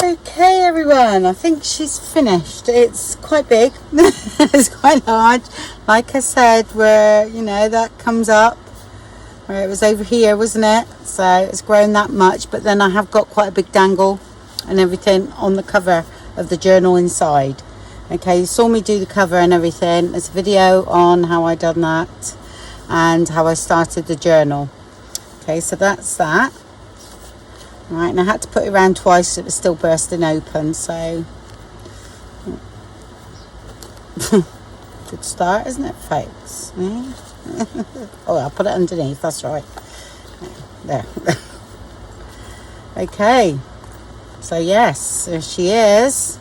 Okay everyone, I think she's finished. It's quite big. It's quite large. Like I said, where, you know, that comes up where it was over here, wasn't it? So it's grown that much, but then I have got quite a big dangle and everything on the cover of the journal inside. Okay, you saw me do the cover and everything. There's a video on how I done that and how I started the journal. Okay, so that's that. Right, and I had to put it around twice. It was still bursting open, so good start, isn't it, folks? Yeah. Oh, I'll put it underneath. That's right. There. Okay. So yes, there she is.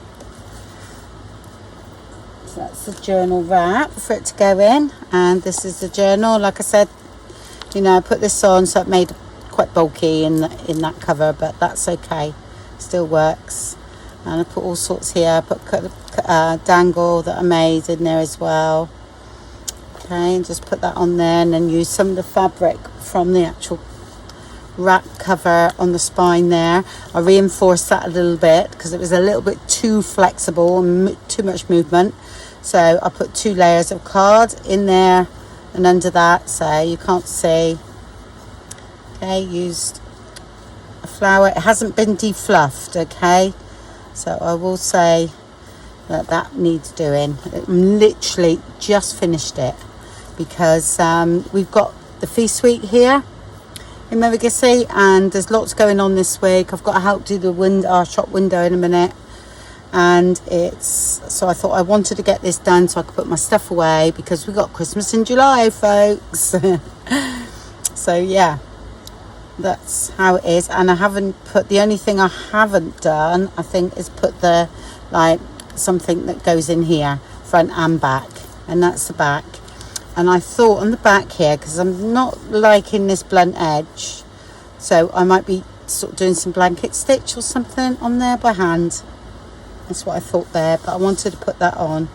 So that's the journal wrap for it to go in, and this is the journal. Like I said, you know, I put this on, so it made quite bulky in that cover, but that's okay, still works. And I put all sorts here. I put dangle that I made in there as well. Okay, and just put that on there, and then use some of the fabric from the actual wrap cover on the spine there. I reinforced that a little bit because it was a little bit too flexible and too much movement, so I put 2 layers of card in there and under that, so you can't see. Okay, used a flower. It hasn't been defluffed, okay, so I will say that needs doing. I'm literally just finished it because we've got the feast suite here in Mehataj, and there's lots going on this week. I've got to help do our shop window in a minute, and so I thought I wanted to get this done so I could put my stuff away because we got Christmas in July, folks. So yeah, that's how it is. And I haven't put, the only thing I haven't done, I think, is put the something that goes in here, front and back, and that's the back. And I thought on the back here, because I'm not liking this blunt edge, so I might be sort of doing some blanket stitch or something on there by hand. That's what I thought there, but I wanted to put that on.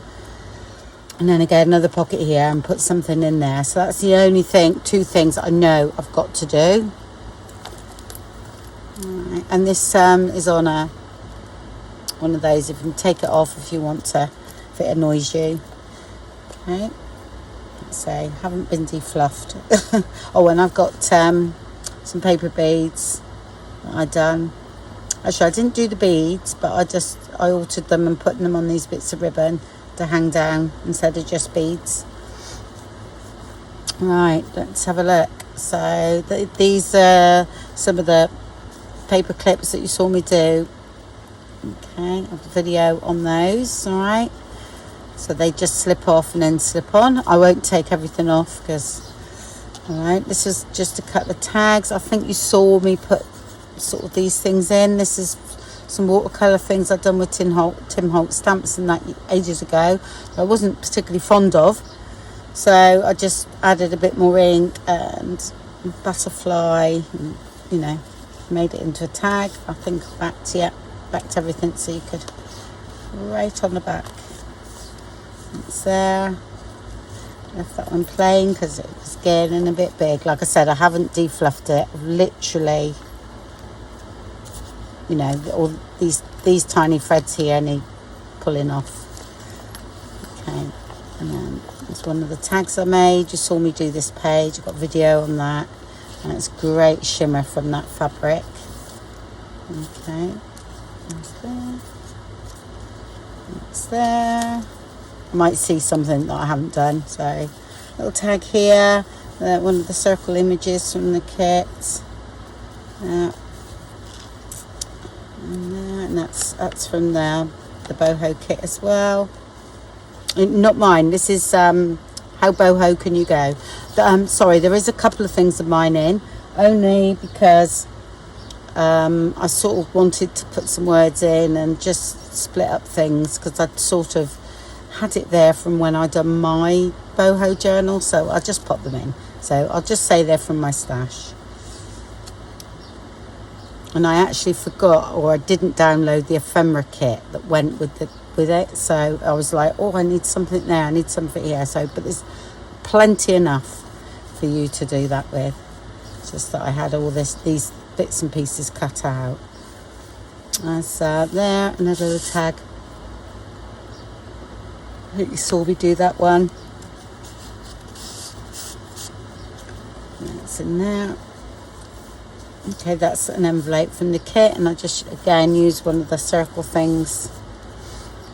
And then again, another pocket here and put something in there. So that's the only two things I know I've got to do. Right. And this is on one of those, if you can take it off if you want to, if it annoys you. Okay. So haven't been defluffed. Oh, and I've got some paper beads that I done. Actually, I didn't do the beads, but I altered them and put them on these bits of ribbon to hang down instead of just beads. Right, let's have a look. So these are some of the paper clips that you saw me do. Okay, I have a video on those. All right. So they just slip off and then slip on. I won't take everything off because, all right, this is just to cut the tags. I think you saw me put sort of these things in. This is some watercolour things I've done with Tim Holt stamps and that ages ago, that I wasn't particularly fond of. So I just added a bit more ink and butterfly, and, you know, made it into a tag. I think back to everything, so you could right on the back. It's there. Left that one plain because it was getting a bit big. Like I said, I haven't defluffed it. I've literally, you know, all these tiny threads here need pulling off. Okay, and then it's one of the tags I made. You saw me do this page. I've got video on that, and it's great shimmer from that fabric. Okay, that's there. That's there. I might see something that I haven't done, so little tag here, one of the circle images from the kit, and that's from the BOHO kit as well. Not mine, this is how BOHO can you go. Sorry, there is a couple of things of mine in, only because I sort of wanted to put some words in and just split up things, because I'd sort of had it there from when I done my BOHO journal, so I just pop them in. So I'll just say they're from my stash. And I actually forgot, or I didn't download the ephemera kit that went with it. So I was like, oh, I need something there, I need something here. So, but there's plenty enough for you to do that with. It's just that I had all these bits and pieces cut out. That's there, another little tag. I think you saw me do that one. That's in there. Okay, that's an envelope from the kit, and I just again use one of the circle things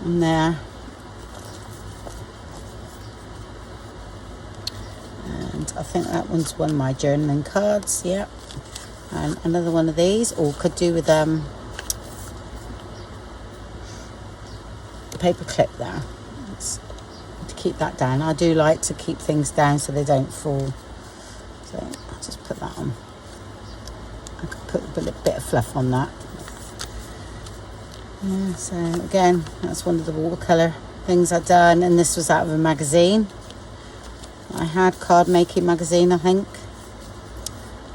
in there. And I think that one's one of my journaling cards, yeah. And another one of these, or could do with the paper clip there. To keep that down. I do like to keep things down so they don't fall. So I'll just put that on. I could put a bit of fluff on that. Yeah, so again, that's one of the watercolour things I've done, and this was out of a magazine. I had card making magazine, I think.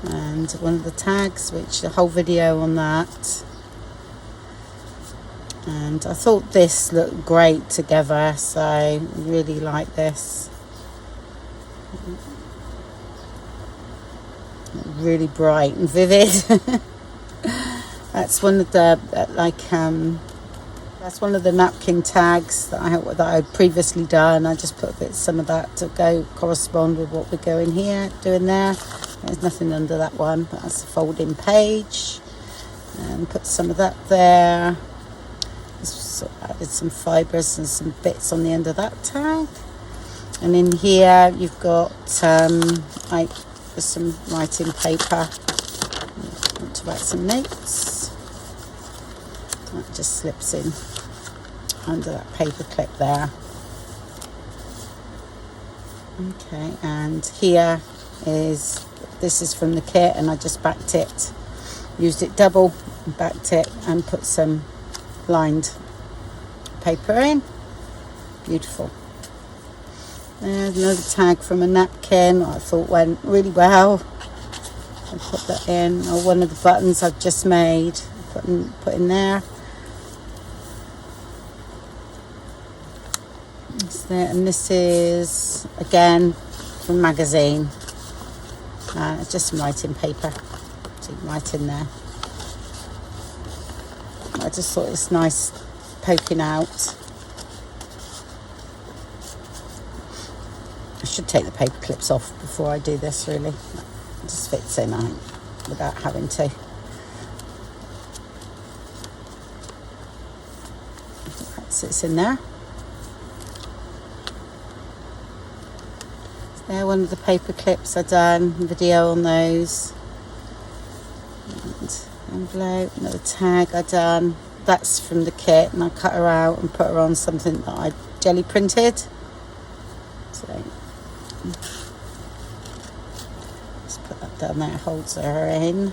And one of the tags, which the whole video on that. And I thought this looked great together, so I really like this. Really bright and vivid. That's one of the that's one of the napkin tags that I'd previously done. I just put some of that to go correspond with what we're doing there. There's nothing under that one, but that's a folding page, and put some of that there. Just added some fibres and some bits on the end of that tag. And in here you've got like some writing paper. I want to write some notes. That just slips in under that paper clip there. Okay, and here this is from the kit, and I just backed it, used it double, backed it, and put some lined paper in. Beautiful. There's another tag from a napkin I thought went really well. I put that in, or one of the buttons I've just made, put in there. It's there, and this is again from magazine. It's just some writing paper, so you can write in there. I just thought it's nice poking out. I should take the paper clips off before I do this, really. It just fits in, I think, without having to. That sits in there. There, one of the paper clips I've done, video on those. And envelope, another tag I done. That's from the kit, and I cut her out and put her on something that I jelly printed. So just put that down there, holds her in.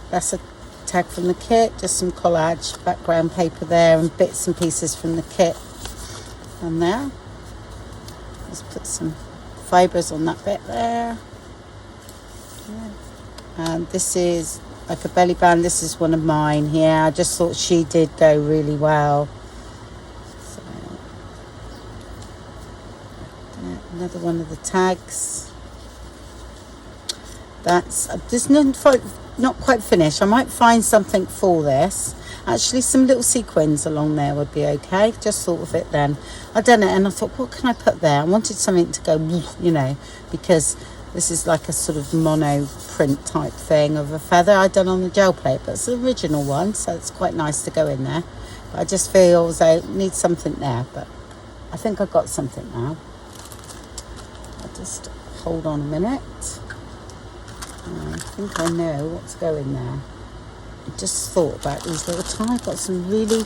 That's a tag from the kit, just some collage background paper there, and bits and pieces from the kit on there. Just put some fibres on that bit there. Yeah. And this is like a belly band. This is one of mine here. I just thought she did go really well. So, yeah, another one of the tags. That's just not quite finished. I might find something for this. Actually, some little sequins along there would be okay. Just thought of it then. I done it and I thought, what can I put there? I wanted something to go, you know, because this is like a sort of mono print type thing of a feather I'd done on the gel plate, but it's the original one, so it's quite nice to go in there. But I just feel as though I need something there, but I think I've got something now. I'll just hold on a minute. I think I know what's going there. I just thought about these little tiny, I've got some really,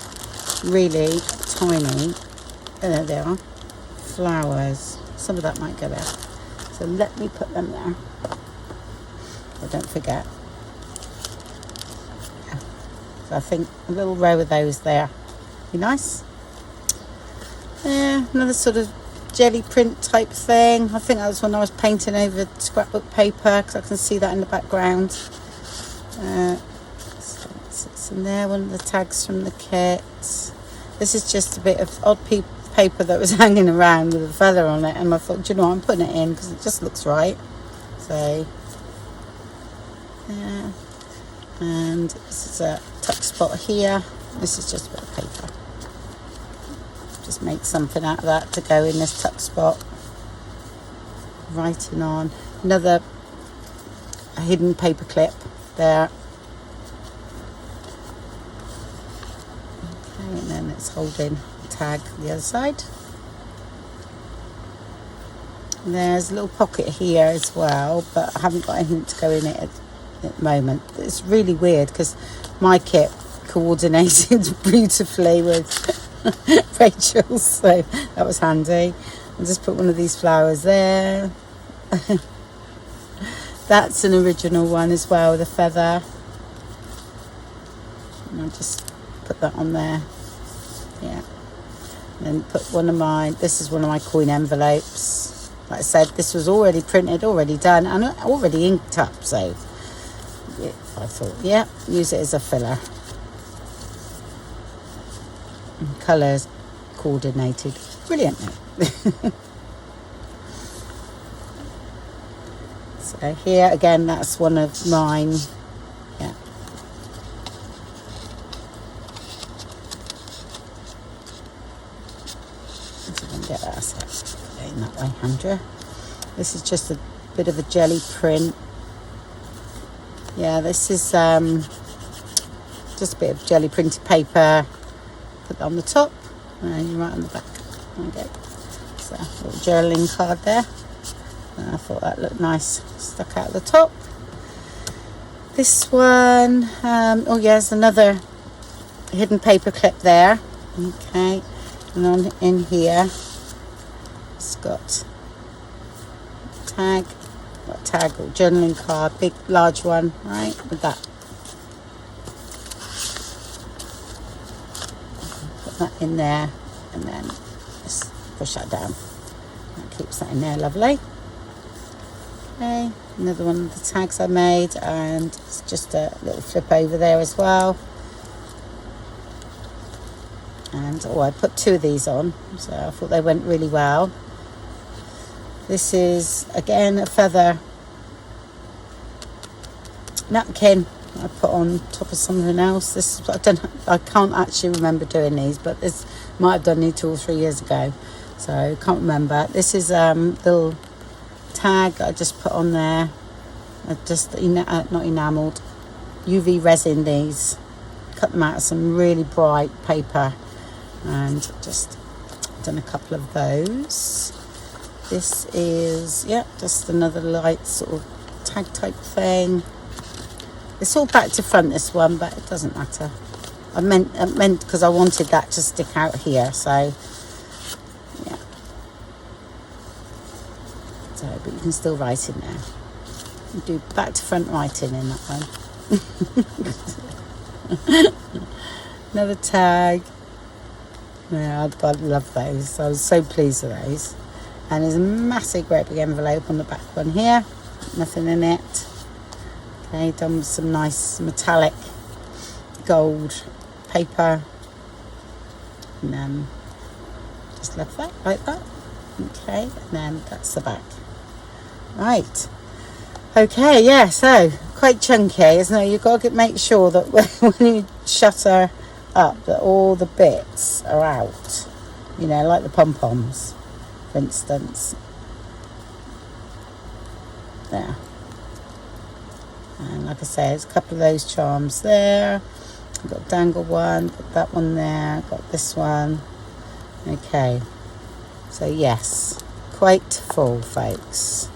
really tiny, there they are, flowers. Some of that might go there. So let me put them there. So don't forget. Yeah. So I think a little row of those there. Be nice. Yeah, another sort of jelly print type thing. I think that was when I was painting over scrapbook paper, because I can see that in the background. So it's in there, one of the tags from the kit. This is just a bit of odd paper that was hanging around with a feather on it, and I thought, do you know what, I'm putting it in because it just looks right. So yeah, and this is a tuck spot here. This is just a bit of paper. Just make something out of that to go in this tuck spot. Writing on. Another hidden paper clip there. Okay, and then it's holding the tag the other side. And there's a little pocket here as well, but I haven't got anything to go in it at the moment. It's really weird because my kit coordinated beautifully with Rachel's, so that was handy. I'll just put one of these flowers there. That's an original one as well, the feather. And I'll just put that on there. Yeah. And then put one of mine, this is one of my coin envelopes. Like I said, this was already printed, already done, and already inked up, so yeah, I thought, yeah, use it as a filler. And colours coordinated brilliantly. So here again, that's one of mine. Yeah. Let's see if I can get that set. Going that way, Andrea. This is just a bit of a jelly print. Yeah, this is just a bit of jelly printed paper. Put that on the top and you right on the back. Okay. So a little journaling card there. And I thought that looked nice, stuck out the top. This one, oh yeah, there's another hidden paper clip there. Okay, and on in here, it's got tag or journaling card, big, large one, right, with that. Put that in there, and then just push that down. That keeps that in there, lovely. Okay, another one of the tags I made, and it's just a little flip over there as well. And I put two of these on, so I thought they went really well. This is again a feather napkin I put on top of something else. This is, I can't actually remember doing these, but this might have done these 2 or 3 years ago, so I can't remember. This is little tag I just put on there. I just not enamelled, UV resin these, cut them out of some really bright paper and just done a couple of those. This is, yeah, just another light sort of tag type thing. It's all back to front, this one, but it doesn't matter. I meant because I wanted that to stick out here, so yeah. So, but you can still write in there. You do back to front writing in that one. Another tag. Yeah, I love those. I was so pleased with those. And there's a massive great big envelope on the back one here. Nothing in it. Okay, done with some nice metallic gold paper. And just left that like that. Okay, and then that's the back. Right. Okay, yeah, so quite chunky, isn't it? You've got to make sure that when you shut her up, that all the bits are out. You know, like the pom-poms, for instance. There. And like I say, there's a couple of those charms there. I've got a dangle one, got that one there, got this one. Okay. So yes, quite full, folks.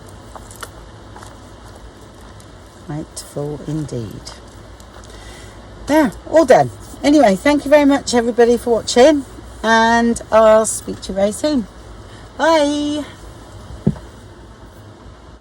Quite full indeed. There, all done. Anyway, thank you very much everybody for watching, and I'll speak to you very soon. Bye.